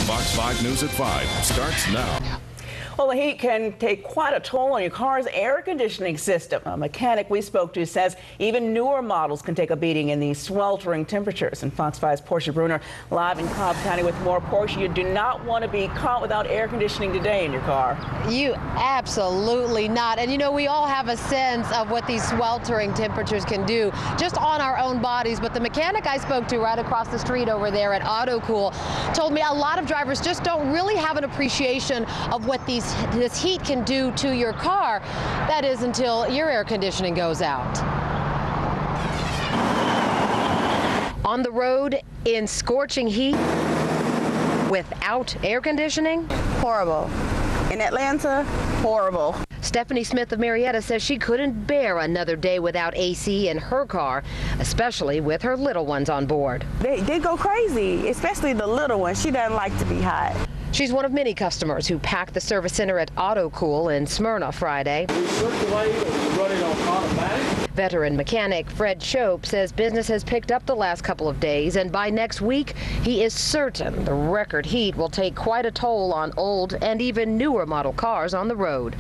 Fox 5 News at 5 starts now. Well, the heat can take quite a toll on your car's air conditioning system. A mechanic we spoke to says even newer models can take a beating in these sweltering temperatures. And Fox 5's Portia Bruner live in Cobb County with more. Portia, you do not want to be caught without air conditioning today in your car. You absolutely not. And you know, we all have a sense of what these sweltering temperatures can do just on our own bodies. But the mechanic I spoke to right across the street over there at AutoCool told me a lot of drivers just don't really have an appreciation of what this heat can do to your car. That is until your air conditioning goes out. On the road in scorching heat without air conditioning? Horrible. In Atlanta, horrible. Stephanie Smith of Marietta says she couldn't bear another day without AC in her car, especially with her little ones on board. They go crazy, especially the little one. She doesn't like to be hot. She's one of many customers who packed the service center at AutoCool in Smyrna Friday. Veteran mechanic Fred Shope says business has picked up the last couple of days, and by next week, he is certain the record heat will take quite a toll on old and even newer model cars on the road.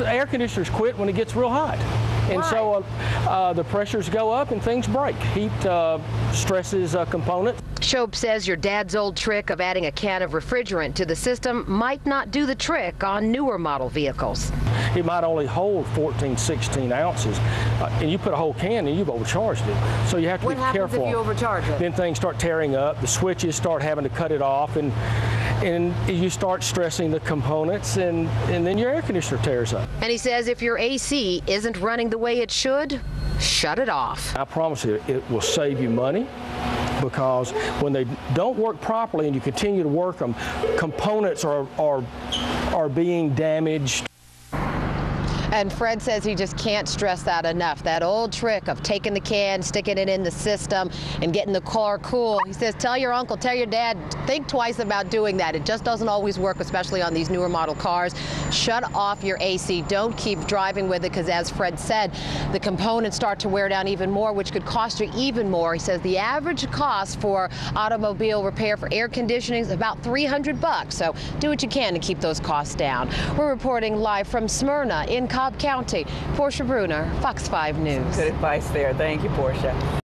Air conditioners quit when it gets real hot. And so the pressures go up and things break. Heat stresses components. Shope says your dad's old trick of adding a can of refrigerant to the system might not do the trick on newer model vehicles. It might only hold 14, 16 ounces, and you put a whole can and you've overcharged it. So you have to be careful. What happens if you overcharge it? Then things start tearing up, the switches start having to cut it off, and you start stressing the components, and then your air conditioner tears up. And he says if your AC isn't running the way it should, shut it off. I promise you, it will save you money, because when they don't work properly and you continue to work them, components are being damaged. And Fred says he just can't stress that enough. That old trick of taking the can, sticking it in the system, and getting the car cool. He says, tell your uncle, tell your dad, think twice about doing that. It just doesn't always work, especially on these newer model cars. Shut off your AC. Don't keep driving with it, because as Fred said, the components start to wear down even more, which could cost you even more. He says the average cost for automobile repair for air conditioning is about $300. So do what you can to keep those costs down. We're reporting live from Smyrna in Cobb County. Portia Bruner, Fox 5 News. Good advice there. Thank you, Portia.